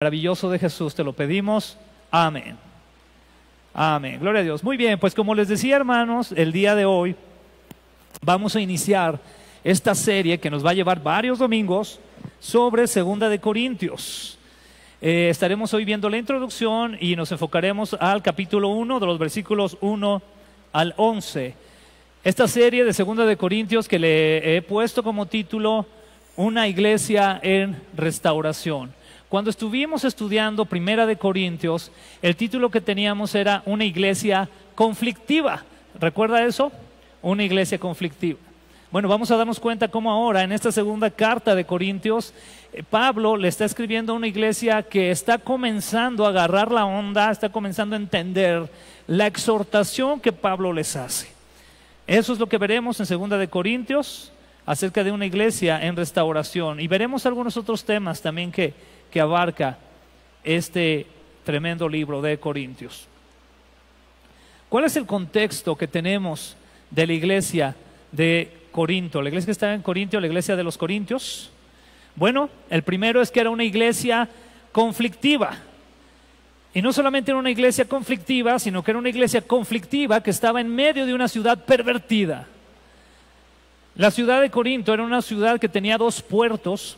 Maravilloso de Jesús, te lo pedimos. Amén. Amén. Gloria a Dios. Muy bien, pues como les decía, hermanos, el día de hoy vamos a iniciar esta serie que nos va a llevar varios domingos sobre Segunda de Corintios. Estaremos hoy viendo la introducción y nos enfocaremos al capítulo 1, de los versículos 1 al 11. Esta serie de Segunda de Corintios que le he puesto como título Una iglesia en restauración. Cuando estuvimos estudiando Primera de Corintios, el título que teníamos era Una iglesia conflictiva. ¿Recuerda eso? Una iglesia conflictiva. Bueno, vamos a darnos cuenta cómo ahora en esta segunda carta de Corintios, Pablo le está escribiendo a una iglesia que está comenzando a agarrar la onda, está comenzando a entender la exhortación que Pablo les hace. Eso es lo que veremos en Segunda de Corintios, acerca de una iglesia en restauración. Y veremos algunos otros temas también que abarca este tremendo libro de Corintios. ¿Cuál es el contexto que tenemos de la iglesia de Corinto? La iglesia que estaba en Corinto, la iglesia de los Corintios. Bueno, el primero es que era una iglesia conflictiva. Y no solamente era una iglesia conflictiva, sino que era una iglesia conflictiva que estaba en medio de una ciudad pervertida. La ciudad de Corinto era una ciudad que tenía 2 puertos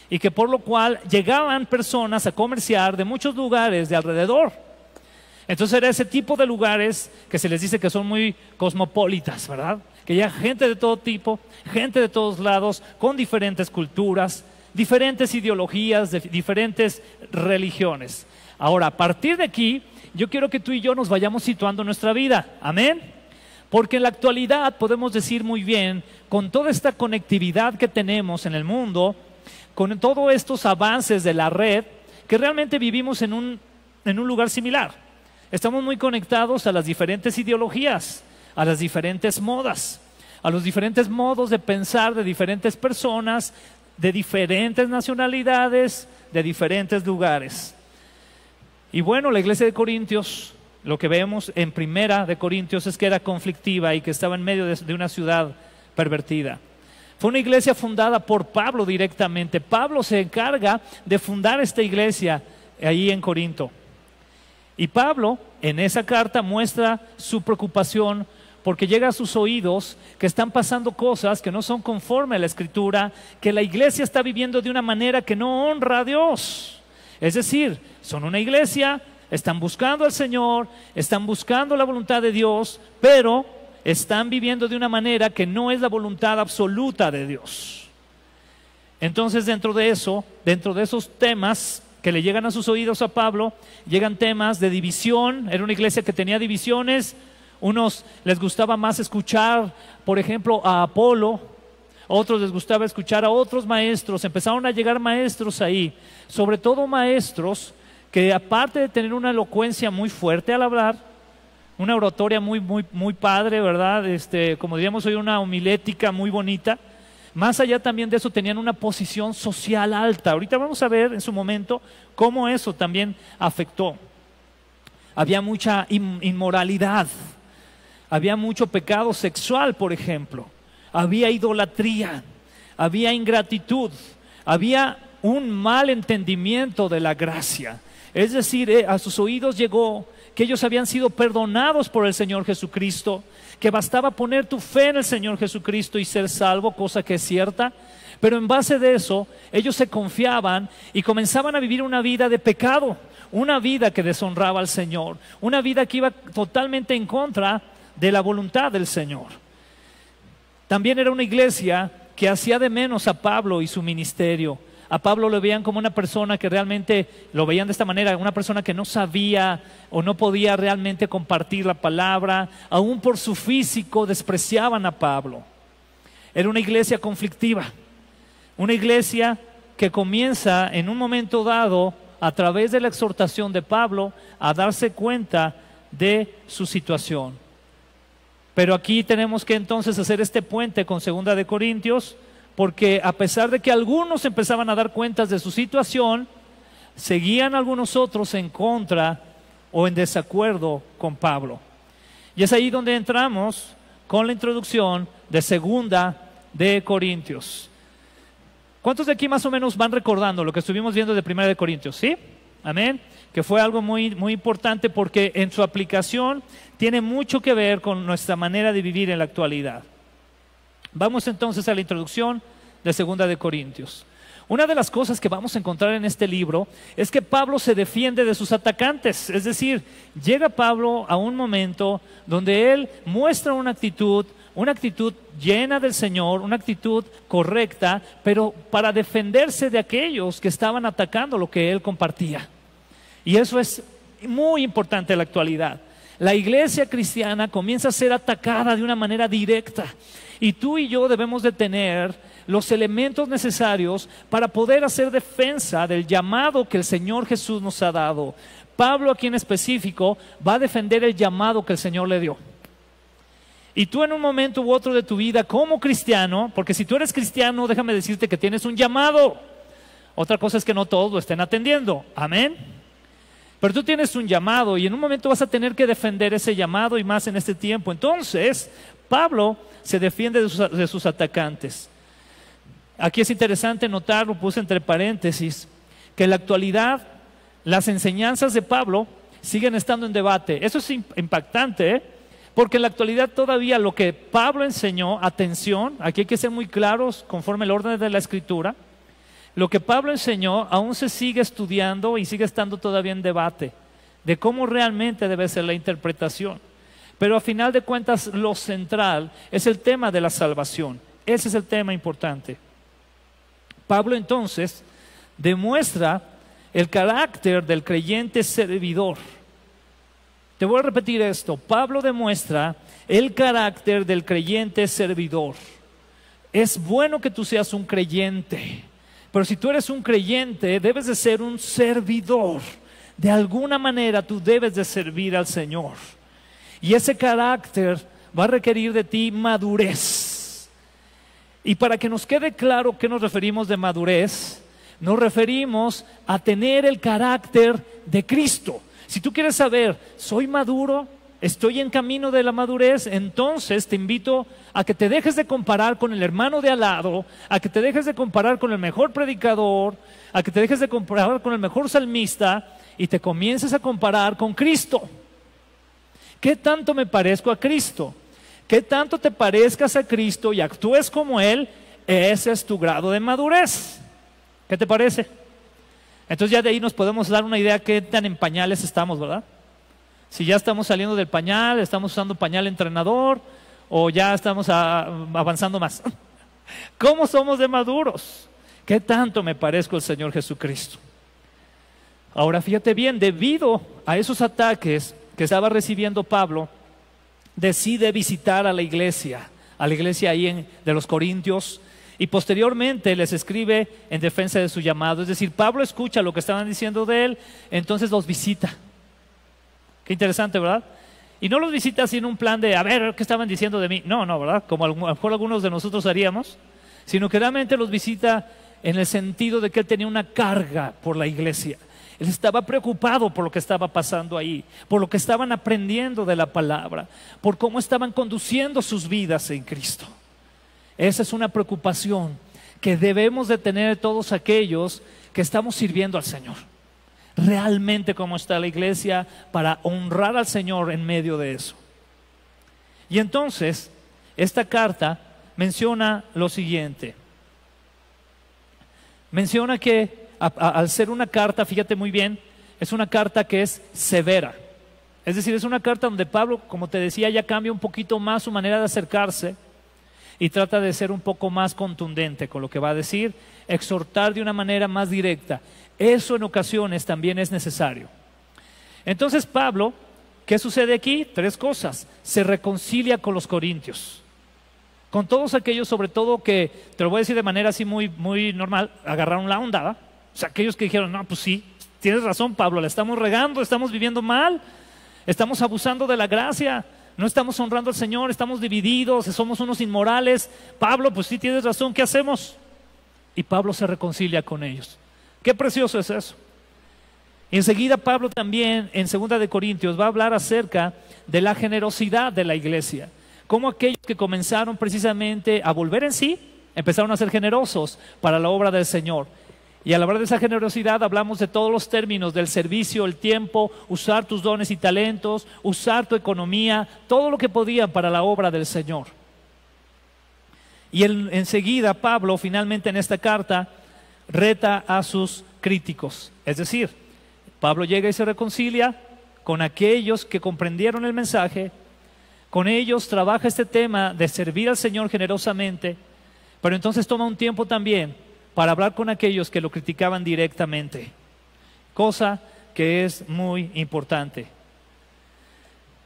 y que por lo cual llegaban personas a comerciar de muchos lugares de alrededor. Entonces era ese tipo de lugares que se les dice que son muy cosmopolitas, ¿verdad? Que ya gente de todo tipo, gente de todos lados, con diferentes culturas, diferentes ideologías, diferentes religiones. Ahora, a partir de aquí, yo quiero que tú y yo nos vayamos situando en nuestra vida. Amén. Porque en la actualidad podemos decir muy bien, con toda esta conectividad que tenemos en el mundo, con todos estos avances de la red, que realmente vivimos en un lugar similar. Estamos muy conectados a las diferentes ideologías, a las diferentes modas, a los diferentes modos de pensar de diferentes personas, de diferentes nacionalidades, de diferentes lugares. Y bueno, la iglesia de Corintios, lo que vemos en Primera de Corintios es que era conflictiva y que estaba en medio de una ciudad pervertida. Fue una iglesia fundada por Pablo directamente. Pablo se encarga de fundar esta iglesia ahí en Corinto. Y Pablo en esa carta muestra su preocupación porque llega a sus oídos que están pasando cosas que no son conforme a la Escritura, que la iglesia está viviendo de una manera que no honra a Dios. Es decir, son una iglesia, están buscando al Señor, están buscando la voluntad de Dios, pero están viviendo de una manera que no es la voluntad absoluta de Dios. Entonces dentro de esos temas que le llegan a sus oídos a Pablo, llegan temas de división. Era una iglesia que tenía divisiones. Unos les gustaba más escuchar, por ejemplo, a Apolo, otros les gustaba escuchar a otros maestros. Empezaron a llegar maestros ahí, sobre todo maestros que aparte de tener una elocuencia muy fuerte al hablar, una oratoria muy padre, ¿verdad? Como diríamos hoy, una homilética muy bonita. Más allá también de eso, tenían una posición social alta. Ahorita vamos a ver en su momento cómo eso también afectó. Había mucha inmoralidad, había mucho pecado sexual, por ejemplo. Había idolatría, había ingratitud, había un mal entendimiento de la gracia. Es decir, a sus oídos llegó que ellos habían sido perdonados por el Señor Jesucristo, que bastaba poner tu fe en el Señor Jesucristo y ser salvo, cosa que es cierta, pero en base de eso, ellos se confiaban y comenzaban a vivir una vida de pecado, una vida que deshonraba al Señor, una vida que iba totalmente en contra de la voluntad del Señor. También era una iglesia que hacía de menos a Pablo y su ministerio. A Pablo lo veían como una persona que realmente, lo veían de esta manera, una persona que no sabía o no podía realmente compartir la palabra. Aún por su físico despreciaban a Pablo. Era una iglesia conflictiva, una iglesia que comienza en un momento dado, a través de la exhortación de Pablo, a darse cuenta de su situación. Pero aquí tenemos que entonces hacer este puente con Segunda de Corintios, porque a pesar de que algunos empezaban a dar cuentas de su situación, seguían algunos otros en contra o en desacuerdo con Pablo. Y es ahí donde entramos con la introducción de Segunda de Corintios. ¿Cuántos de aquí más o menos van recordando lo que estuvimos viendo de Primera de Corintios? ¿Sí? Amén. Que fue algo muy, muy importante porque en su aplicación tiene mucho que ver con nuestra manera de vivir en la actualidad. Vamos entonces a la introducción de 2 de Corintios. Una de las cosas que vamos a encontrar en este libro es que Pablo se defiende de sus atacantes. Es decir, llega Pablo a un momento donde él muestra una actitud llena del Señor, una actitud correcta, pero para defenderse de aquellos que estaban atacando lo que él compartía. Y eso es muy importante en la actualidad. La iglesia cristiana comienza a ser atacada de una manera directa. Y tú y yo debemos de tener los elementos necesarios para poder hacer defensa del llamado que el Señor Jesús nos ha dado. Pablo aquí en específico va a defender el llamado que el Señor le dio. Y tú en un momento u otro de tu vida como cristiano, porque si tú eres cristiano, déjame decirte que tienes un llamado. Otra cosa es que no todos lo estén atendiendo. Amén. Pero tú tienes un llamado y en un momento vas a tener que defender ese llamado y más en este tiempo. Entonces, Pablo se defiende de sus atacantes. Aquí es interesante notar, lo puse entre paréntesis, que en la actualidad las enseñanzas de Pablo siguen estando en debate. Eso es impactante, porque en la actualidad todavía lo que Pablo enseñó, atención, aquí hay que ser muy claros conforme el orden de la Escritura, lo que Pablo enseñó aún se sigue estudiando y sigue estando todavía en debate de cómo realmente debe ser la interpretación. Pero a final de cuentas lo central es el tema de la salvación. Ese es el tema importante. Pablo entonces demuestra el carácter del creyente servidor. Te voy a repetir esto. Pablo demuestra el carácter del creyente servidor. Es bueno que tú seas un creyente, pero si tú eres un creyente, debes de ser un servidor. De alguna manera tú debes de servir al Señor. Y ese carácter va a requerir de ti madurez. Y para que nos quede claro qué nos referimos de madurez, nos referimos a tener el carácter de Cristo. Si tú quieres saber, ¿soy maduro? ¿Estoy en camino de la madurez? Entonces te invito a que te dejes de comparar con el hermano de al lado, a que te dejes de comparar con el mejor predicador, a que te dejes de comparar con el mejor salmista y te comiences a comparar con Cristo. ¿Qué tanto me parezco a Cristo? ¿Qué tanto te parezcas a Cristo y actúes como Él? Ese es tu grado de madurez. ¿Qué te parece? Entonces ya de ahí nos podemos dar una idea qué tan en pañales estamos, ¿verdad? Si ya estamos saliendo del pañal, estamos usando pañal entrenador o ya estamos avanzando más. ¿Cómo somos de maduros? ¿Qué tanto me parezco al Señor Jesucristo? Ahora fíjate bien, debido a esos ataques que estaba recibiendo Pablo, decide visitar a la iglesia ahí de los Corintios, y posteriormente les escribe en defensa de su llamado. Es decir, Pablo escucha lo que estaban diciendo de él, entonces los visita. Qué interesante, ¿verdad? Y no los visita así en un plan de, a ver, ¿qué estaban diciendo de mí? No, ¿verdad? Como a lo mejor algunos de nosotros haríamos, sino que realmente los visita en el sentido de que él tenía una carga por la iglesia. Él estaba preocupado por lo que estaba pasando ahí, por lo que estaban aprendiendo de la palabra, por cómo estaban conduciendo sus vidas en Cristo. Esa es una preocupación que debemos de tener todos aquellos que estamos sirviendo al Señor. Realmente cómo está la iglesia para honrar al Señor en medio de eso. Y entonces, esta carta menciona lo siguiente. Menciona que al ser una carta, fíjate muy bien, es una carta que es severa. Es decir, es una carta donde Pablo, como te decía, ya cambia un poquito más su manera de acercarse y trata de ser un poco más contundente con lo que va a decir, exhortar de una manera más directa. Eso en ocasiones también es necesario. Entonces Pablo, ¿qué sucede aquí? 3 cosas. Se reconcilia con los corintios, con todos aquellos sobre todo que, te lo voy a decir de manera así muy, muy normal, agarraron la onda, ¿verdad? O sea, aquellos que dijeron, no, pues sí, tienes razón Pablo, la estamos regando, estamos viviendo mal, estamos abusando de la gracia, no estamos honrando al Señor, estamos divididos, somos unos inmorales. Pablo, pues sí tienes razón, ¿qué hacemos? Y Pablo se reconcilia con ellos. Qué precioso es eso. Y enseguida Pablo también en 2 de Corintios va a hablar acerca de la generosidad de la iglesia. Cómo aquellos que comenzaron precisamente a volver en sí, empezaron a ser generosos para la obra del Señor. Y al hablar de esa generosidad hablamos de todos los términos del servicio, el tiempo, usar tus dones y talentos, usar tu economía, todo lo que podían para la obra del Señor. Y enseguida Pablo finalmente en esta carta reta a sus críticos. Es decir, Pablo llega y se reconcilia con aquellos que comprendieron el mensaje, con ellos trabaja este tema de servir al Señor generosamente, pero entonces toma un tiempo también para hablar con aquellos que lo criticaban directamente, cosa que es muy importante.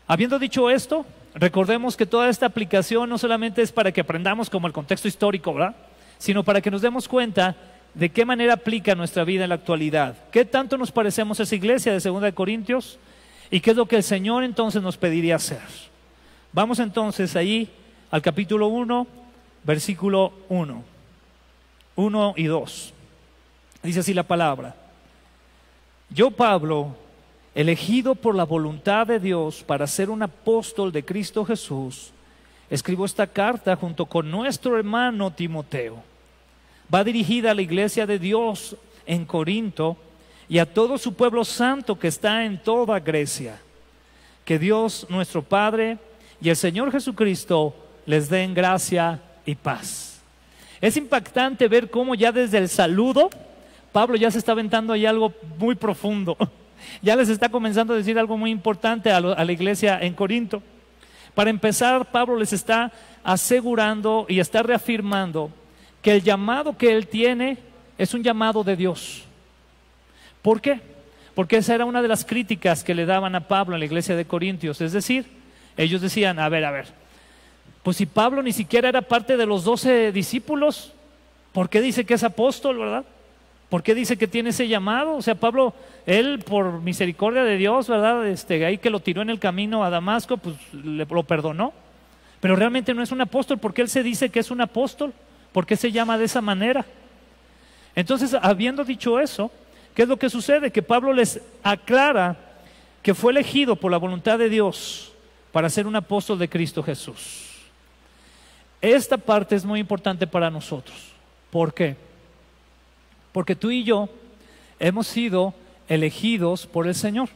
Habiendo dicho esto, recordemos que toda esta aplicación no solamente es para que aprendamos como el contexto histórico, ¿verdad?, sino para que nos demos cuenta de qué manera aplica nuestra vida en la actualidad. ¿Qué tanto nos parecemos a esa iglesia de 2 Corintios? ¿Y qué es lo que el Señor entonces nos pediría hacer? Vamos entonces ahí al capítulo 1, versículo 1 y 2. Dice así la palabra: yo, Pablo, elegido por la voluntad de Dios para ser un apóstol de Cristo Jesús, escribo esta carta junto con nuestro hermano Timoteo. Va dirigida a la iglesia de Dios en Corinto y a todo su pueblo santo que está en toda Grecia. Que Dios nuestro Padre y el Señor Jesucristo les den gracia y paz. Es impactante ver cómo ya desde el saludo Pablo ya se está aventando ahí algo muy profundo. Ya les está comenzando a decir algo muy importante a la iglesia en Corinto. Para empezar, Pablo les está asegurando y está reafirmando que el llamado que él tiene es un llamado de Dios. ¿Por qué? Porque esa era una de las críticas que le daban a Pablo en la iglesia de Corintios. Es decir, ellos decían, a ver, pues si Pablo ni siquiera era parte de los 12 discípulos, ¿por qué dice que es apóstol, verdad? ¿Por qué dice que tiene ese llamado? O sea, Pablo, él por misericordia de Dios, ¿verdad? Ahí que lo tiró en el camino a Damasco, pues lo perdonó. Pero realmente no es un apóstol. ¿Por qué él se dice que es un apóstol? ¿Por qué se llama de esa manera? Entonces, habiendo dicho eso, ¿qué es lo que sucede? Que Pablo les aclara que fue elegido por la voluntad de Dios para ser un apóstol de Cristo Jesús. Esta parte es muy importante para nosotros. ¿Por qué? Porque tú y yo hemos sido elegidos por el Señor.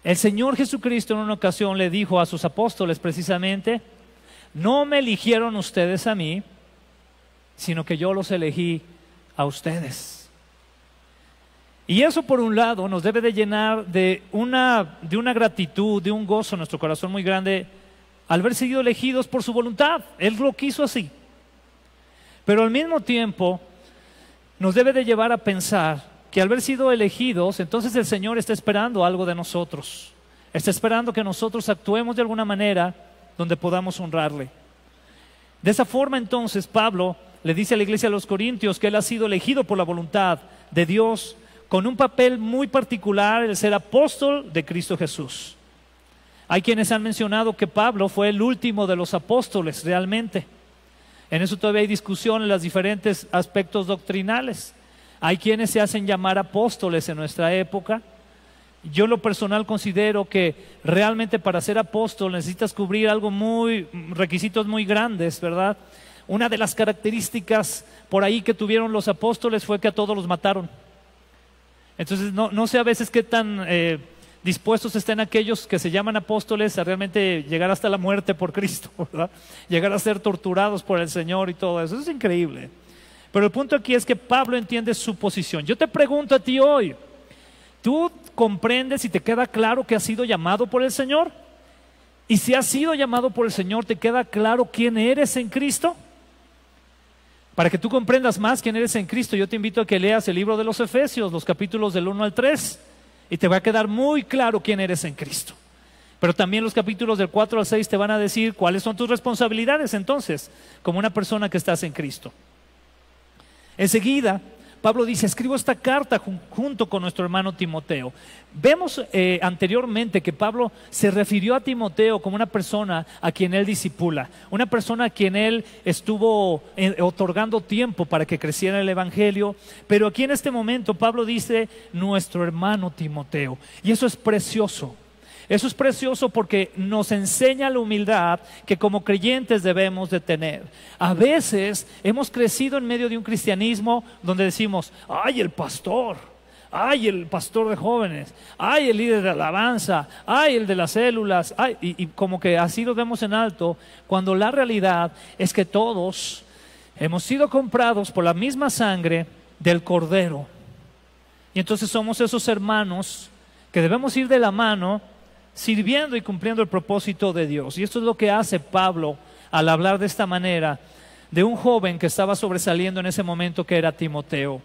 El Señor Jesucristo en una ocasión le dijo a sus apóstoles precisamente: no me eligieron ustedes a mí, sino que yo los elegí a ustedes. Y eso por un lado nos debe de llenar de una gratitud, de un gozo en nuestro corazón muy grande al haber sido elegidos por su voluntad. Él lo quiso así. Pero al mismo tiempo nos debe de llevar a pensar que al haber sido elegidos, entonces el Señor está esperando algo de nosotros. Está esperando que nosotros actuemos de alguna manera donde podamos honrarle. De esa forma entonces Pablo le dice a la iglesia de los Corintios que él ha sido elegido por la voluntad de Dios con un papel muy particular, el ser apóstol de Cristo Jesús. Hay quienes han mencionado que Pablo fue el último de los apóstoles realmente. En eso todavía hay discusión en los diferentes aspectos doctrinales. Hay quienes se hacen llamar apóstoles en nuestra época. Yo en lo personal considero que realmente para ser apóstol necesitas cubrir requisitos muy grandes, ¿verdad? Una de las características por ahí que tuvieron los apóstoles fue que a todos los mataron. Entonces no sé a veces qué tan dispuestos estén aquellos que se llaman apóstoles a realmente llegar hasta la muerte por Cristo, ¿verdad? Llegar a ser torturados por el Señor y todo eso. Eso es increíble. Pero el punto aquí es que Pablo entiende su posición. Yo te pregunto a ti hoy, ¿tú comprendes y te queda claro que has sido llamado por el Señor? Y si has sido llamado por el Señor, ¿te queda claro quién eres en Cristo? Para que tú comprendas más quién eres en Cristo, yo te invito a que leas el libro de los Efesios, los capítulos del 1 al 3, y te va a quedar muy claro quién eres en Cristo. Pero también los capítulos del 4 al 6 te van a decir cuáles son tus responsabilidades entonces, como una persona que estás en Cristo. Enseguida, Pablo dice, escribo esta carta junto con nuestro hermano Timoteo. Vemos anteriormente que Pablo se refirió a Timoteo como una persona a quien él discipula, una persona a quien él estuvo otorgando tiempo para que creciera el evangelio, pero aquí en este momento Pablo dice nuestro hermano Timoteo, y eso es precioso. Eso es precioso porque nos enseña la humildad que como creyentes debemos de tener. A veces hemos crecido en medio de un cristianismo donde decimos, ¡ay, el pastor! ¡Ay, el pastor de jóvenes! ¡Ay, el líder de alabanza! ¡Ay, el de las células! ¡Ay! Y como que así lo vemos en alto, cuando la realidad es que todos hemos sido comprados por la misma sangre del Cordero. Y entonces somos esos hermanos que debemos ir de la mano sirviendo y cumpliendo el propósito de Dios. Y esto es lo que hace Pablo al hablar de esta manera de un joven que estaba sobresaliendo en ese momento, que era Timoteo.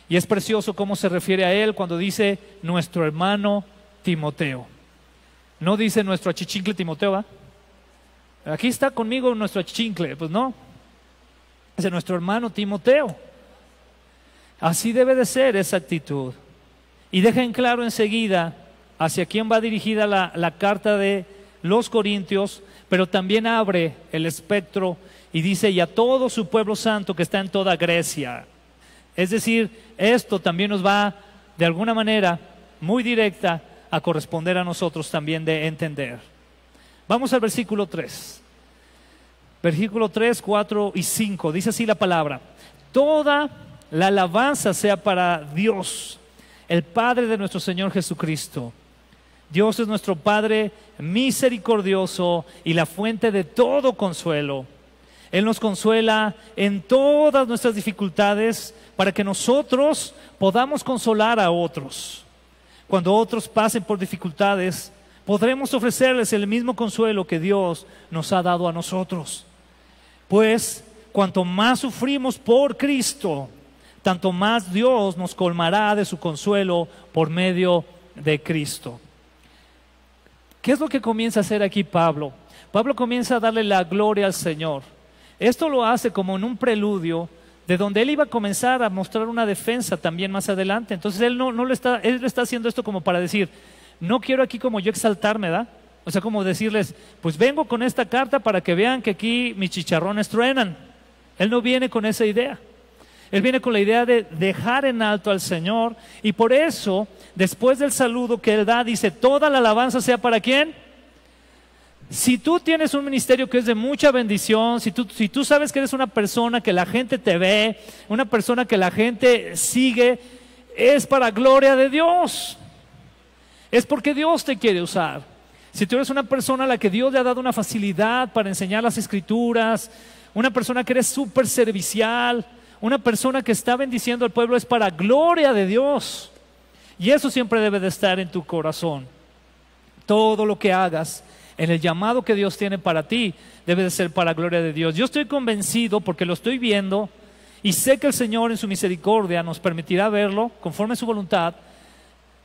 Y es precioso cómo se refiere a él cuando dice nuestro hermano Timoteo. No dice nuestro achichincle Timoteo, ¿va? Aquí está conmigo nuestro achichincle. Pues no, dice nuestro hermano Timoteo. Así debe de ser esa actitud. Y deja en claro enseguida hacia quién va dirigida la carta de los Corintios, pero también abre el espectro y dice, y a todo su pueblo santo que está en toda Grecia. Es decir, esto también nos va de alguna manera muy directa a corresponder a nosotros también de entender. Vamos al versículo 3. Versículo 3, 4 y 5. Dice así la palabra: toda la alabanza sea para Dios, el Padre de nuestro Señor Jesucristo. Dios es nuestro Padre misericordioso y la fuente de todo consuelo. Él nos consuela en todas nuestras dificultades para que nosotros podamos consolar a otros. Cuando otros pasen por dificultades, podremos ofrecerles el mismo consuelo que Dios nos ha dado a nosotros. Pues cuanto más sufrimos por Cristo, tanto más Dios nos colmará de su consuelo por medio de Cristo. ¿Qué es lo que comienza a hacer aquí Pablo? Pablo comienza a darle la gloria al Señor. Esto lo hace como en un preludio de donde él iba a comenzar a mostrar una defensa también más adelante. Entonces él no lo está, él está haciendo esto como para decir, no quiero aquí como yo exaltarme, ¿verdad? O sea, como decirles, pues vengo con esta carta para que vean que aquí mis chicharrones truenan. Él no viene con esa idea. Él viene con la idea de dejar en alto al Señor, y por eso, después del saludo que él da, dice, toda la alabanza sea para ¿quién? Si tú tienes un ministerio que es de mucha bendición, si tú sabes que eres una persona que la gente te ve, una persona que la gente sigue, es para gloria de Dios. Es porque Dios te quiere usar. Si tú eres una persona a la que Dios le ha dado una facilidad para enseñar las Escrituras, una persona que eres súper servicial, una persona que está bendiciendo al pueblo, es para gloria de Dios. Y eso siempre debe de estar en tu corazón. Todo lo que hagas en el llamado que Dios tiene para ti debe de ser para gloria de Dios. Yo estoy convencido, porque lo estoy viendo, y sé que el Señor en su misericordia nos permitirá verlo conforme a su voluntad.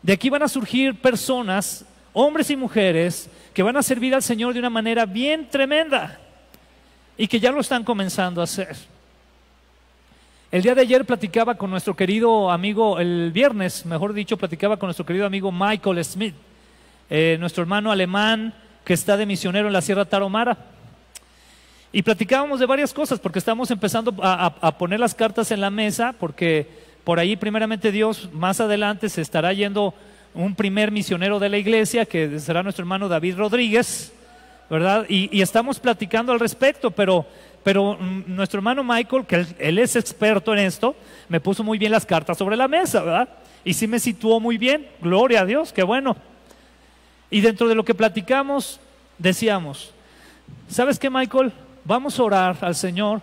De aquí van a surgir personas, hombres y mujeres, que van a servir al Señor de una manera bien tremenda y que ya lo están comenzando a hacer. El día de ayer platicaba con nuestro querido amigo, el viernes, mejor dicho, platicaba con nuestro querido amigo Michael Smith, nuestro hermano alemán que está de misionero en la Sierra Tarahumara. Y platicábamos de varias cosas, porque estamos empezando a poner las cartas en la mesa, porque por ahí primeramente Dios más adelante se estará yendo un primer misionero de la iglesia, que será nuestro hermano David Rodríguez, ¿verdad? Y estamos platicando al respecto, pero nuestro hermano Michael, que él es experto en esto, me puso muy bien las cartas sobre la mesa, ¿verdad? Y sí me situó muy bien, gloria a Dios, qué bueno. Y dentro de lo que platicamos, decíamos, ¿sabes qué, Michael? Vamos a orar al Señor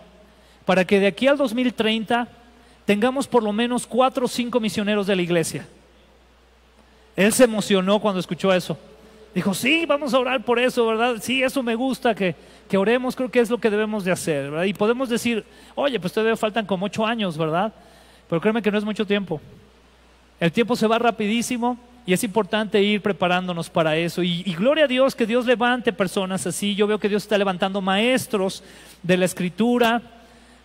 para que de aquí al 2030 tengamos por lo menos 4 o 5 misioneros de la iglesia. Él se emocionó cuando escuchó eso. Dijo, sí, vamos a orar por eso, ¿verdad? Sí, eso me gusta, que oremos, creo que es lo que debemos de hacer, ¿verdad? Y podemos decir, oye, pues todavía faltan como 8 años, ¿verdad? Pero créeme que no es mucho tiempo. El tiempo se va rapidísimo y es importante ir preparándonos para eso. Y gloria a Dios que Dios levante personas así. Yo veo que Dios está levantando maestros de la Escritura,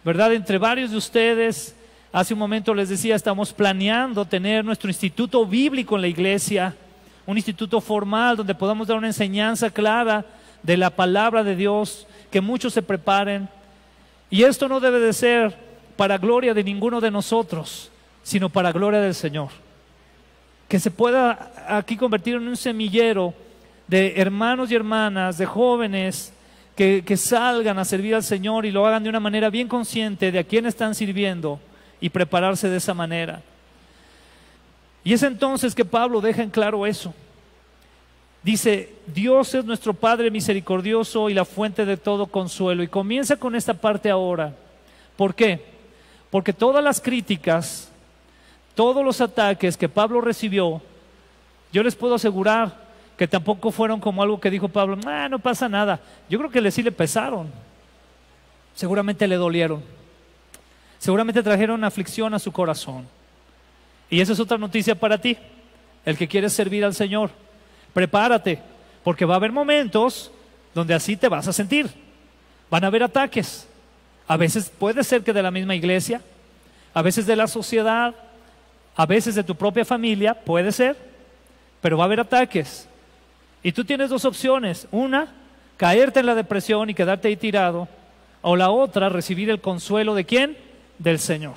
¿verdad? Entre varios de ustedes, hace un momento les decía, estamos planeando tener nuestro instituto bíblico en la iglesia, un instituto formal donde podamos dar una enseñanza clara de la palabra de Dios, que muchos se preparen. Y esto no debe de ser para gloria de ninguno de nosotros, sino para gloria del Señor. Que se pueda aquí convertir en un semillero de hermanos y hermanas, de jóvenes que salgan a servir al Señor y lo hagan de una manera bien consciente de a quién están sirviendo y prepararse de esa manera. Y es entonces que Pablo deja en claro eso. Dice, Dios es nuestro Padre misericordioso y la fuente de todo consuelo. Y comienza con esta parte ahora. ¿Por qué? Porque todas las críticas, todos los ataques que Pablo recibió, yo les puedo asegurar que tampoco fueron como algo que dijo Pablo, no pasa nada. Yo creo que sí le pesaron. Seguramente le dolieron. Seguramente trajeron aflicción a su corazón. Y esa es otra noticia para ti, el que quieres servir al Señor. Prepárate, porque va a haber momentos donde así te vas a sentir. Van a haber ataques. A veces puede ser que de la misma iglesia, a veces de la sociedad, a veces de tu propia familia, puede ser, pero va a haber ataques. Y tú tienes dos opciones. Una, caerte en la depresión y quedarte ahí tirado. O la otra, recibir el consuelo ¿de quién? Del Señor.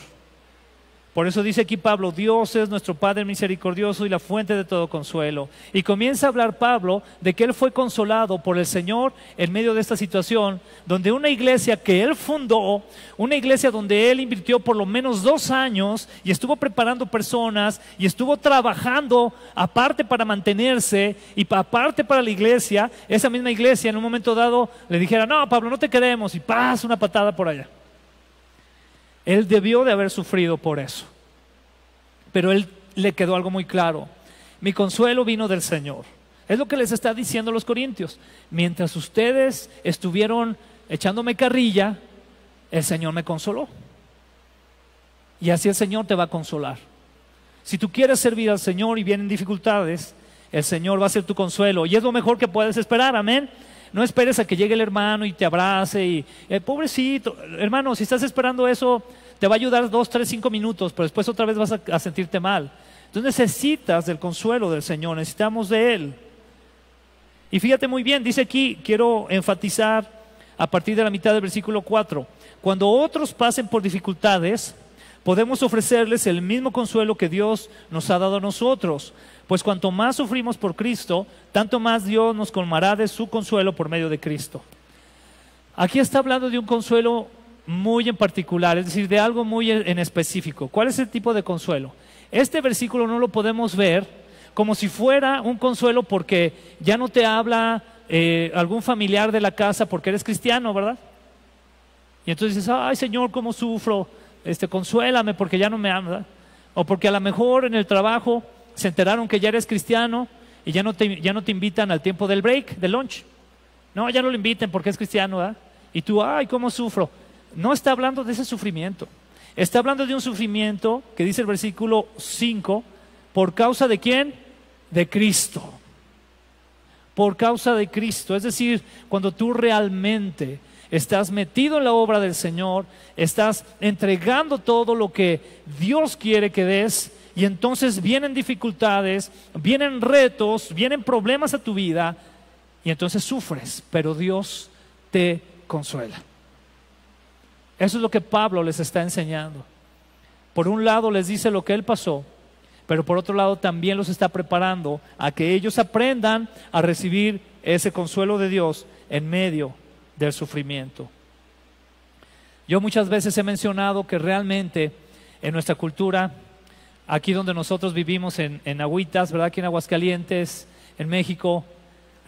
Por eso dice aquí Pablo, Dios es nuestro Padre misericordioso y la fuente de todo consuelo. Y comienza a hablar Pablo de que él fue consolado por el Señor en medio de esta situación, donde una iglesia que él fundó, una iglesia donde él invirtió por lo menos 2 años y estuvo preparando personas y estuvo trabajando aparte para mantenerse y aparte para la iglesia, esa misma iglesia en un momento dado le dijera, no Pablo, no te queremos, y pasa una patada por allá. Él debió de haber sufrido por eso. Pero él le quedó algo muy claro. Mi consuelo vino del Señor. Es lo que les está diciendo los corintios. Mientras ustedes estuvieron echándome carrilla, el Señor me consoló. Y así el Señor te va a consolar. Si tú quieres servir al Señor y vienen dificultades, el Señor va a ser tu consuelo. Y es lo mejor que puedes esperar, amén. No esperes a que llegue el hermano y te abrace y pobrecito, hermano, si estás esperando eso, te va a ayudar 2, 3, 5 minutos, pero después otra vez vas a sentirte mal. Entonces necesitas del consuelo del Señor, necesitamos de Él. Y fíjate muy bien, dice aquí, quiero enfatizar a partir de la mitad del versículo 4, cuando otros pasen por dificultades, podemos ofrecerles el mismo consuelo que Dios nos ha dado a nosotros. Pues cuanto más sufrimos por Cristo, tanto más Dios nos colmará de su consuelo por medio de Cristo. Aquí está hablando de un consuelo muy en particular, es decir, de algo muy en específico. ¿Cuál es el tipo de consuelo? Este versículo no lo podemos ver como si fuera un consuelo porque ya no te habla algún familiar de la casa porque eres cristiano, ¿verdad? Y entonces dices, ay Señor, ¿cómo sufro? Consuélame porque ya no me ama. O porque a lo mejor en el trabajo se enteraron que ya eres cristiano y ya no te invitan al tiempo del break, del lunch. No, ya no lo inviten porque es cristiano, ¿verdad? Y tú, ay, ¿cómo sufro? No está hablando de ese sufrimiento. Está hablando de un sufrimiento que dice el versículo 5, ¿por causa de quién? De Cristo. Por causa de Cristo. Es decir, cuando tú realmente estás metido en la obra del Señor, estás entregando todo lo que Dios quiere que des, y entonces vienen dificultades, vienen retos, vienen problemas a tu vida, y entonces sufres, pero Dios te consuela. Eso es lo que Pablo les está enseñando. Por un lado les dice lo que él pasó, pero por otro lado también los está preparando a que ellos aprendan a recibir ese consuelo de Dios en medio del sufrimiento. Yo muchas veces he mencionado que realmente en nuestra cultura, aquí donde nosotros vivimos en Agüitas, ¿verdad? Aquí en Aguascalientes, en México,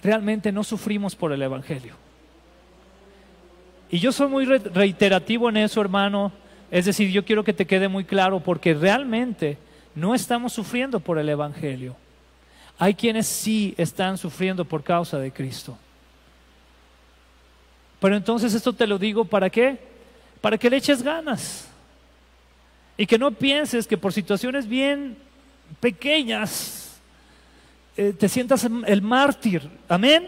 realmente no sufrimos por el Evangelio. Y yo soy muy reiterativo en eso, hermano. Es decir, yo quiero que te quede muy claro porque realmente no estamos sufriendo por el Evangelio. Hay quienes sí están sufriendo por causa de Cristo. Pero entonces esto te lo digo ¿para qué? Para que le eches ganas. Y que no pienses que por situaciones bien pequeñas te sientas el mártir. Amén.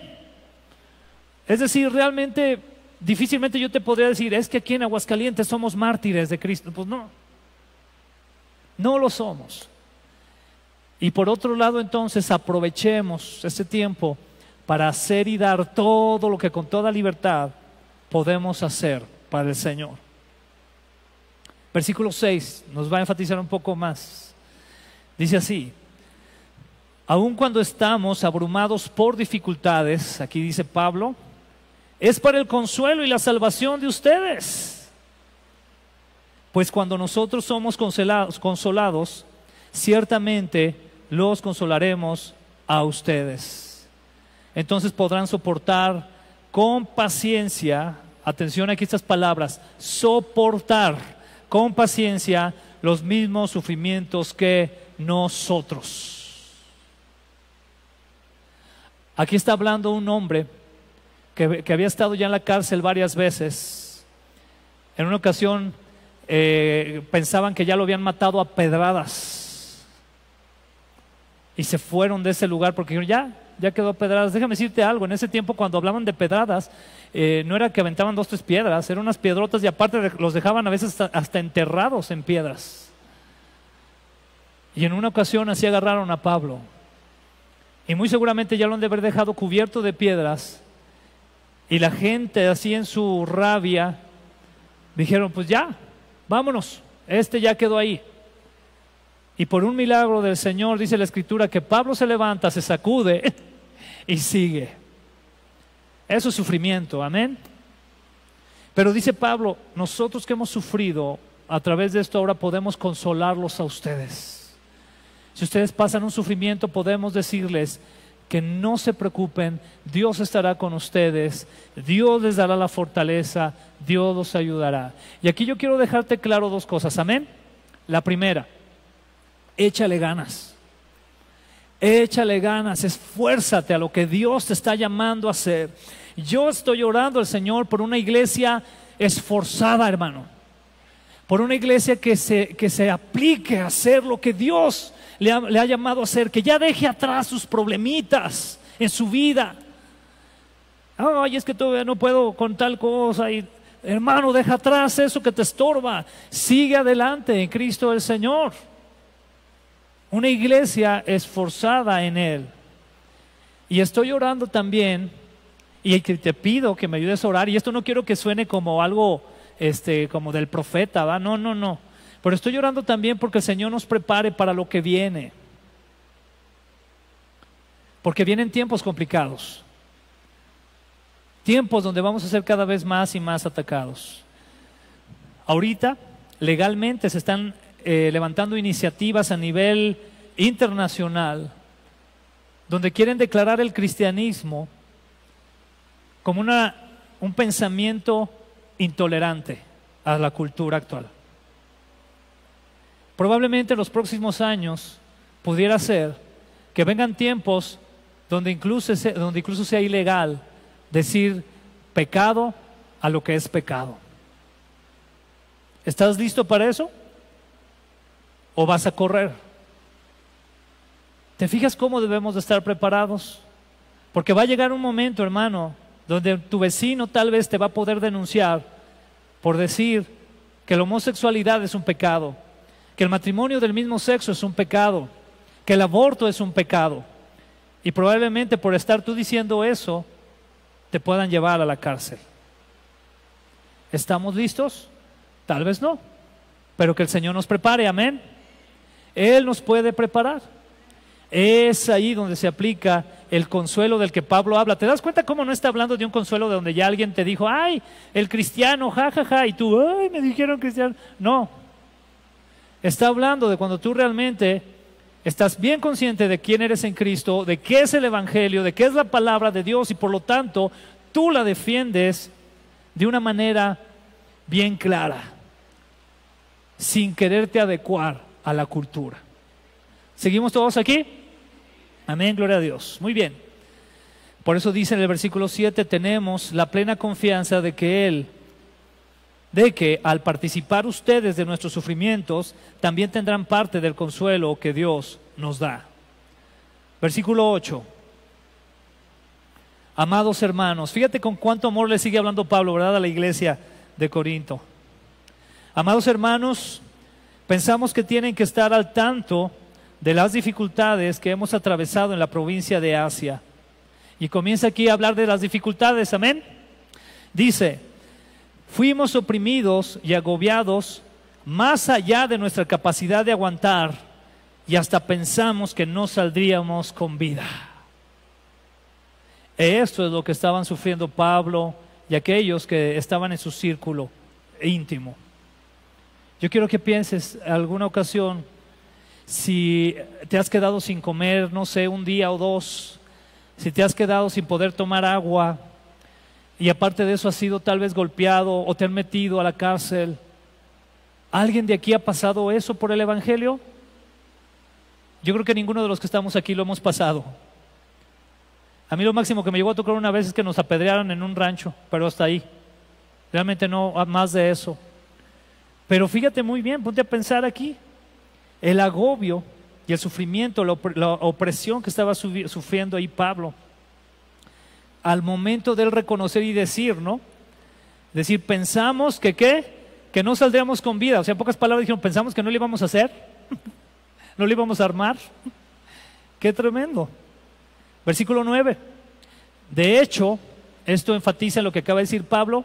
Es decir, realmente difícilmente yo te podría decir, es que aquí en Aguascalientes somos mártires de Cristo. Pues no, no lo somos. Y por otro lado entonces aprovechemos este tiempo para hacer y dar todo lo que con toda libertad podemos hacer para el Señor. Versículo 6 nos va a enfatizar un poco más. Dice así: aun cuando estamos abrumados por dificultades, aquí dice Pablo, es para el consuelo y la salvación de ustedes. Pues cuando nosotros somos consolados, ciertamente los consolaremos a ustedes. Entonces podrán soportar con paciencia, atención aquí estas palabras, soportar con paciencia los mismos sufrimientos que nosotros. Aquí está hablando un hombre que había estado ya en la cárcel varias veces. En una ocasión pensaban que ya lo habían matado a pedradas y se fueron de ese lugar porque dijeron, ya quedó a pedradas. Déjame decirte algo, en ese tiempo cuando hablaban de pedradas, no era que aventaban 2 o 3 piedras, eran unas piedrotas y aparte los dejaban a veces hasta enterrados en piedras. Y en una ocasión así agarraron a Pablo y muy seguramente ya lo han de haber dejado cubierto de piedras, y la gente así en su rabia dijeron, pues ya, vámonos, ya quedó ahí. Y por un milagro del Señor dice la Escritura que Pablo se levanta, se sacude y sigue. Eso es sufrimiento, amén. Pero dice Pablo, nosotros que hemos sufrido a través de esto ahora podemos consolarlos a ustedes. Si ustedes pasan un sufrimiento, podemos decirles que no se preocupen, Dios estará con ustedes, Dios les dará la fortaleza, Dios los ayudará. Y aquí yo quiero dejarte claro 2 cosas, amén. La primera, échale ganas, esfuérzate a lo que Dios te está llamando a hacer. Yo estoy orando al Señor por una iglesia esforzada, hermano, por una iglesia que se aplique a hacer lo que Dios le ha llamado a hacer, que ya deje atrás sus problemitas en su vida. Ay, es que todavía no puedo con tal cosa. Y, hermano, deja atrás eso que te estorba, sigue adelante en Cristo el Señor. Una iglesia esforzada en Él. Y estoy orando también, y te pido que me ayudes a orar, y esto no quiero que suene como algo como del profeta, ¿va? No. Pero estoy orando también porque el Señor nos prepare para lo que viene. Porque vienen tiempos complicados. Tiempos donde vamos a ser cada vez más y más atacados. Ahorita, legalmente, se están levantando iniciativas a nivel internacional donde quieren declarar el cristianismo como un pensamiento intolerante a la cultura actual. Probablemente en los próximos años pudiera ser que vengan tiempos donde incluso sea ilegal decir pecado a lo que es pecado. ¿Estás listo para eso? ¿O vas a correr? ¿Te fijas cómo debemos de estar preparados? Porque va a llegar un momento, hermano, donde tu vecino tal vez te va a poder denunciar por decir que la homosexualidad es un pecado, que el matrimonio del mismo sexo es un pecado, que el aborto es un pecado. Y probablemente por estar tú diciendo eso, te puedan llevar a la cárcel. ¿Estamos listos? Tal vez no, pero que el Señor nos prepare, amén. Él nos puede preparar. Es ahí donde se aplica el consuelo del que Pablo habla. ¿Te das cuenta cómo no está hablando de un consuelo de donde ya alguien te dijo, ay, el cristiano, jajaja, y tú, ay, me dijeron cristiano? No. Está hablando de cuando tú realmente estás bien consciente de quién eres en Cristo, de qué es el Evangelio, de qué es la palabra de Dios, y por lo tanto tú la defiendes de una manera bien clara, sin quererte adecuar a la cultura. ¿Seguimos todos aquí? Amén, gloria a Dios. Muy bien. Por eso dice en el versículo 7, tenemos la plena confianza de que al participar ustedes de nuestros sufrimientos, también tendrán parte del consuelo que Dios nos da. Versículo 8. Amados hermanos, fíjate con cuánto amor le sigue hablando Pablo, ¿verdad?, a la iglesia de Corinto. Amados hermanos, pensamos que tienen que estar al tanto de las dificultades que hemos atravesado en la provincia de Asia. Y comienza aquí a hablar de las dificultades, amén. Dice, fuimos oprimidos y agobiados más allá de nuestra capacidad de aguantar, y hasta pensamos que no saldríamos con vida. Esto es lo que estaban sufriendo Pablo y aquellos que estaban en su círculo íntimo. Yo quiero que pienses alguna ocasión, si te has quedado sin comer, no sé, un día o dos, si te has quedado sin poder tomar agua, y aparte de eso has sido tal vez golpeado o te han metido a la cárcel. ¿Alguien de aquí ha pasado eso por el Evangelio? Yo creo que ninguno de los que estamos aquí lo hemos pasado. A mí lo máximo que me llegó a tocar una vez es que nos apedrearon en un rancho, pero hasta ahí. Realmente no más de eso. Pero fíjate muy bien, ponte a pensar aquí. El agobio y el sufrimiento, la opresión que estaba sufriendo ahí Pablo. Al momento de él reconocer y decir, ¿no? Decir, pensamos que ¿qué? Que no saldríamos con vida. O sea, en pocas palabras dijeron, pensamos que no lo íbamos a hacer, no lo íbamos a armar. Qué tremendo. Versículo 9. De hecho, esto enfatiza lo que acaba de decir Pablo,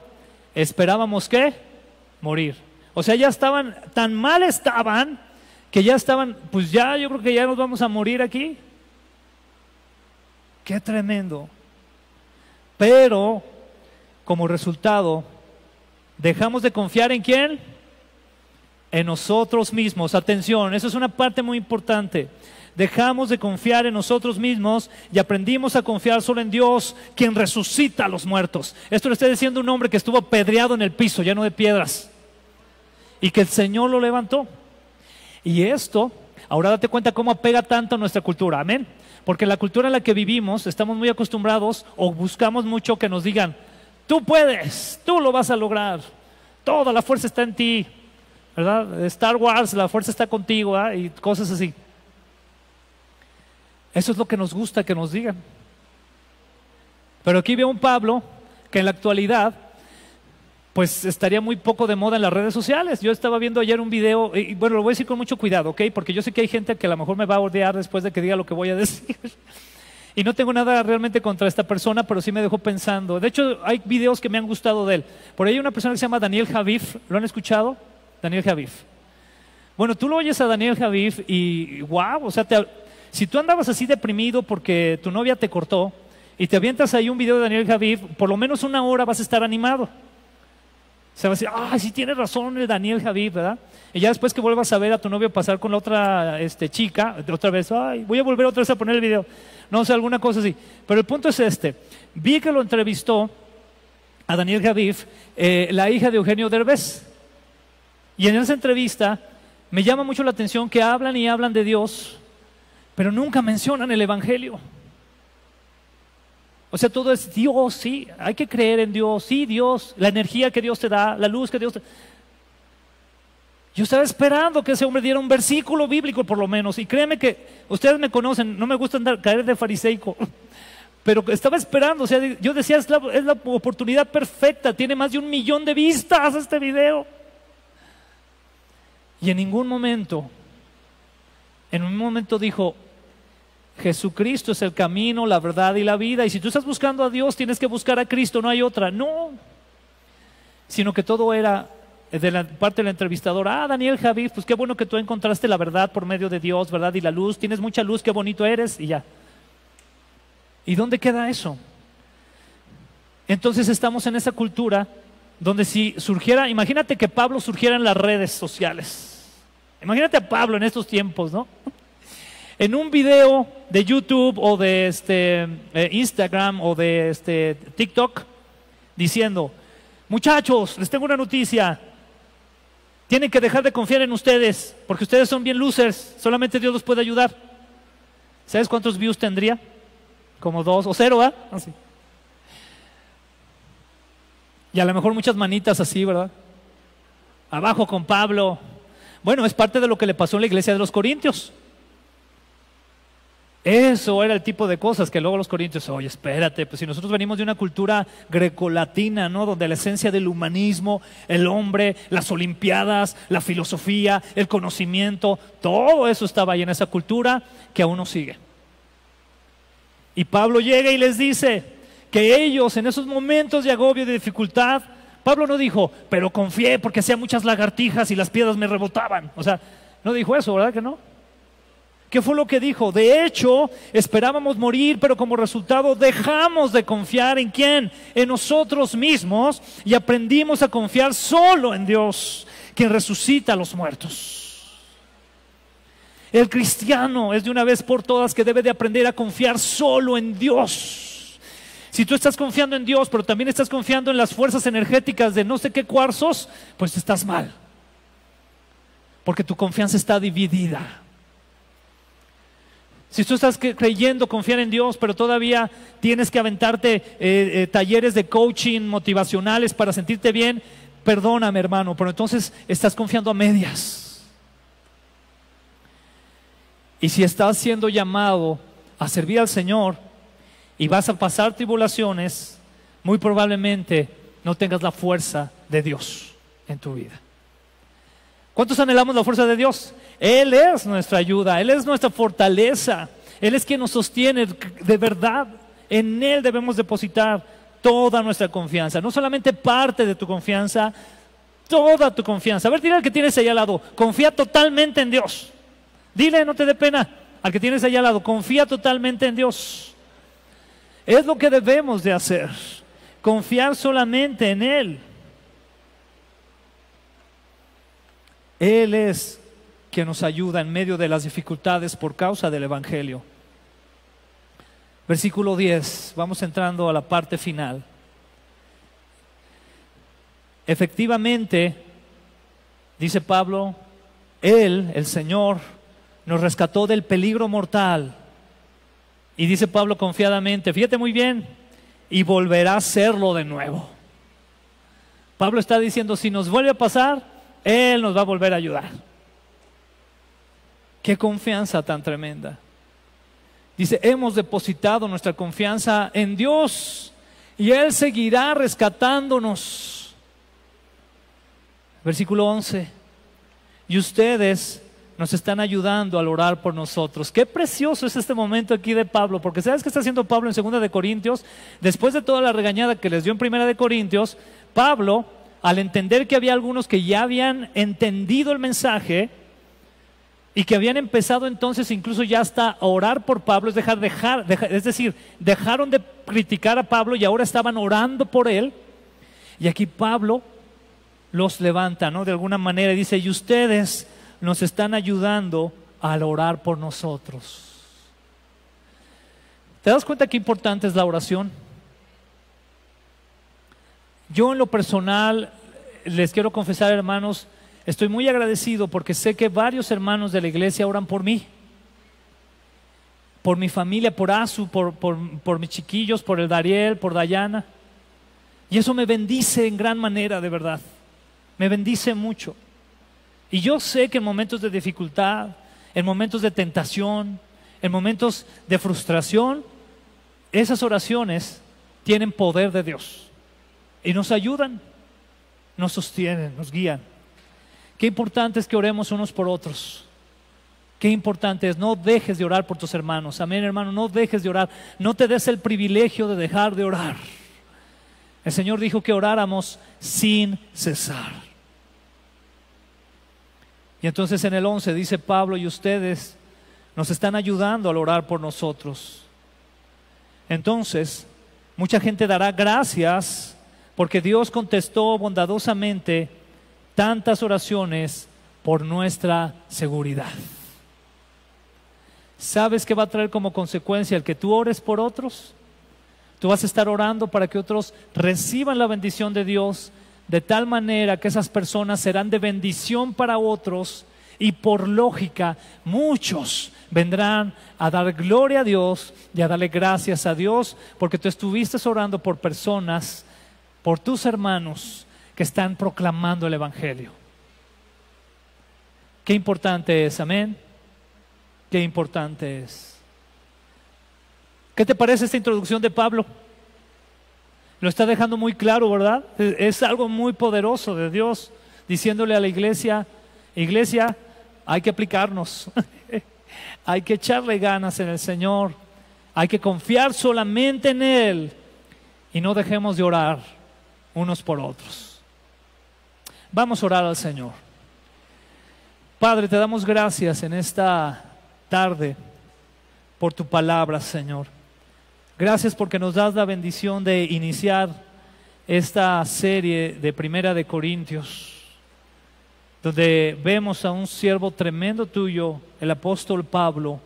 esperábamos ¿qué? Morir. O sea, ya estaban, tan mal estaban, que ya estaban, pues ya, yo creo que ya nos vamos a morir aquí. Qué tremendo. Pero, como resultado, dejamos de confiar ¿en quién? En nosotros mismos. Atención, eso es una parte muy importante. Dejamos de confiar en nosotros mismos y aprendimos a confiar solo en Dios, quien resucita a los muertos. Esto lo está diciendo un hombre que estuvo apedreado en el piso, lleno de piedras, y que el Señor lo levantó. Y esto, ahora date cuenta cómo apega tanto a nuestra cultura, amén. Porque en la cultura en la que vivimos estamos muy acostumbrados o buscamos mucho que nos digan, tú puedes, tú lo vas a lograr, toda la fuerza está en ti, ¿verdad? Star Wars, la fuerza está contigo, ¿verdad? Y cosas así. Eso es lo que nos gusta que nos digan. Pero aquí veo un Pablo que en la actualidad pues estaría muy poco de moda en las redes sociales. Yo estaba viendo ayer un video, y bueno, lo voy a decir con mucho cuidado, ¿ok? Porque yo sé que hay gente que a lo mejor me va a odiar después de que diga lo que voy a decir. Y no tengo nada realmente contra esta persona, pero sí me dejó pensando. De hecho, hay videos que me han gustado de él. Por ahí hay una persona que se llama Daniel Javif, ¿lo han escuchado? Daniel Javif. Bueno, tú lo oyes a Daniel Javif y wow, o sea, si tú andabas así deprimido porque tu novia te cortó y te avientas ahí un video de Daniel Javif, por lo menos una hora vas a estar animado. Se va a decir, sí tienes razón el Daniel Javif, ¿verdad? Y ya después que vuelvas a ver a tu novio pasar con la otra chica, otra vez, voy a volver otra vez a poner el video. No sé, alguna cosa así. Pero el punto es este. Vi que lo entrevistó a Daniel Javif, la hija de Eugenio Derbez. Y en esa entrevista me llama mucho la atención que hablan y hablan de Dios, pero nunca mencionan el Evangelio. O sea, todo es Dios, sí, hay que creer en Dios, sí, Dios, la energía que Dios te da, la luz que Dios te da. Yo estaba esperando que ese hombre diera un versículo bíblico por lo menos, y créeme que ustedes me conocen, no me gusta caer de fariseico, pero estaba esperando, o sea, yo decía, es la oportunidad perfecta, tiene más de 1 millón de vistas este video. Y en ningún momento dijo, Jesucristo es el camino, la verdad y la vida, y si tú estás buscando a Dios tienes que buscar a Cristo, no hay otra. No, sino que todo era de la parte del entrevistador. Daniel Javif, pues qué bueno que tú encontraste la verdad por medio de Dios, verdad y la luz, tienes mucha luz, qué bonito eres, y ya. ¿Y dónde queda eso? Entonces estamos en esa cultura donde si surgiera, imagínate que Pablo surgiera en las redes sociales, imagínate a Pablo en estos tiempos, ¿no? En un video de YouTube o de Instagram o de TikTok diciendo, muchachos, les tengo una noticia, tienen que dejar de confiar en ustedes porque ustedes son bien losers, solamente Dios los puede ayudar. ¿Sabes cuántos views tendría? Como 2 o 0, ¿verdad? Así. Y a lo mejor muchas manitas así, ¿verdad? Abajo con Pablo. Bueno, es parte de lo que le pasó en la iglesia de los Corintios. Eso era el tipo de cosas que luego los corintios, oye, espérate, pues si nosotros venimos de una cultura grecolatina, ¿no? Donde la esencia del humanismo, el hombre, las olimpiadas, la filosofía, el conocimiento, todo eso estaba ahí en esa cultura que aún nos sigue. Y Pablo llega y les dice que ellos en esos momentos de agobio y de dificultad, Pablo no dijo, pero confié porque hacía muchas lagartijas y las piedras me rebotaban. O sea, no dijo eso, ¿verdad que no? ¿Qué fue lo que dijo? De hecho, esperábamos morir, pero como resultado dejamos de confiar ¿en quién? En nosotros mismos, y aprendimos a confiar solo en Dios, quien resucita a los muertos. El cristiano es de una vez por todas que debe de aprender a confiar solo en Dios. Si tú estás confiando en Dios, pero también estás confiando en las fuerzas energéticas de no sé qué cuarzos, pues estás mal, porque tu confianza está dividida. Si tú estás creyendo confiar en Dios, pero todavía tienes que aventarte talleres de coaching motivacionales para sentirte bien, perdóname, hermano, pero entonces estás confiando a medias. Y si estás siendo llamado a servir al Señor y vas a pasar tribulaciones, muy probablemente no tengas la fuerza de Dios en tu vida. ¿Cuántos anhelamos la fuerza de Dios? Él es nuestra ayuda, Él es nuestra fortaleza, Él es quien nos sostiene de verdad. En Él debemos depositar toda nuestra confianza, no solamente parte de tu confianza, toda tu confianza. A ver, dile al que tienes ahí al lado, confía totalmente en Dios. Dile, no te dé pena, al que tienes ahí al lado, confía totalmente en Dios. Es lo que debemos de hacer, confiar solamente en Él. Él es quien nos ayuda en medio de las dificultades por causa del Evangelio. Versículo 10, vamos entrando a la parte final. Efectivamente, dice Pablo, Él, el Señor, nos rescató del peligro mortal. Y dice Pablo confiadamente, fíjate muy bien, y volverá a hacerlo de nuevo. Pablo está diciendo, si nos vuelve a pasar, Él nos va a volver a ayudar. Qué confianza tan tremenda. Dice, hemos depositado nuestra confianza en Dios y Él seguirá rescatándonos. Versículo 11. Y ustedes nos están ayudando al orar por nosotros. Qué precioso es este momento aquí de Pablo, porque ¿sabes qué está haciendo Pablo en 2 de Corintios? Después de toda la regañada que les dio en 1 de Corintios, Pablo, al entender que había algunos que ya habían entendido el mensaje y que habían empezado entonces incluso ya hasta a orar por Pablo, es decir, dejaron de criticar a Pablo y ahora estaban orando por él. Y aquí Pablo los levanta, ¿no? De alguna manera, y dice, y ustedes nos están ayudando al orar por nosotros. ¿Te das cuenta qué importante es la oración? Yo en lo personal les quiero confesar, hermanos, estoy muy agradecido porque sé que varios hermanos de la iglesia oran por mí, por mi familia, por Azu, por mis chiquillos, por el Dariel, por Dayana. Y eso me bendice en gran manera, de verdad. Me bendice mucho. Y yo sé que en momentos de dificultad, en momentos de tentación, en momentos de frustración, esas oraciones tienen poder de Dios y nos ayudan, nos sostienen, nos guían. Qué importante es que oremos unos por otros. Qué importante es, no dejes de orar por tus hermanos. Amén, hermano, no dejes de orar. No te des el privilegio de dejar de orar. El Señor dijo que oráramos sin cesar. Y entonces en el 11 dice Pablo, y ustedes nos están ayudando al orar por nosotros. Entonces, mucha gente dará gracias porque Dios contestó bondadosamente tantas oraciones por nuestra seguridad. ¿Sabes qué va a traer como consecuencia el que tú ores por otros? Tú vas a estar orando para que otros reciban la bendición de Dios, de tal manera que esas personas serán de bendición para otros y por lógica muchos vendrán a dar gloria a Dios y a darle gracias a Dios porque tú estuviste orando por personas, por tus hermanos que están proclamando el Evangelio. Qué importante es, amén. Qué importante es. ¿Qué te parece esta introducción de Pablo? Lo está dejando muy claro, ¿verdad? Es algo muy poderoso de Dios, diciéndole a la iglesia, iglesia, hay que aplicarnos, hay que echarle ganas en el Señor, hay que confiar solamente en Él y no dejemos de orar unos por otros. Vamos a orar al Señor. Padre, te damos gracias en esta tarde por tu palabra, Señor. Gracias porque nos das la bendición de iniciar esta serie de Primera de Corintios, donde vemos a un siervo tremendo tuyo, el apóstol Pablo,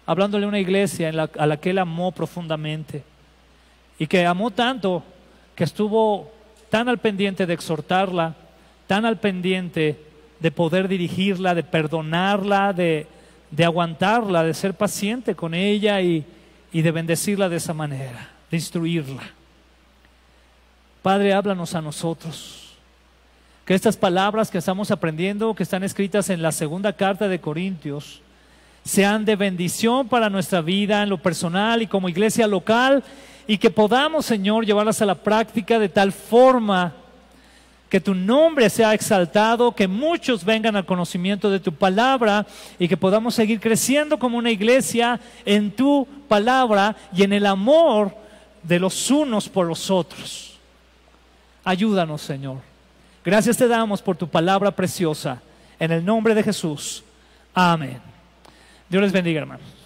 hablándole a una iglesia a la que él amó profundamente, y que amó tanto que estuvo tan al pendiente de exhortarla, tan al pendiente de poder dirigirla, de perdonarla, de aguantarla, de ser paciente con ella y de bendecirla de esa manera, de instruirla. Padre, háblanos a nosotros. Que estas palabras que estamos aprendiendo, que están escritas en la segunda carta de Corintios, sean de bendición para nuestra vida en lo personal y como iglesia local, y que podamos, Señor, llevarlas a la práctica de tal forma que tu nombre sea exaltado, que muchos vengan al conocimiento de tu palabra y que podamos seguir creciendo como una iglesia en tu palabra y en el amor de los unos por los otros. Ayúdanos, Señor. Gracias te damos por tu palabra preciosa. En el nombre de Jesús. Amén. Dios les bendiga, hermanos.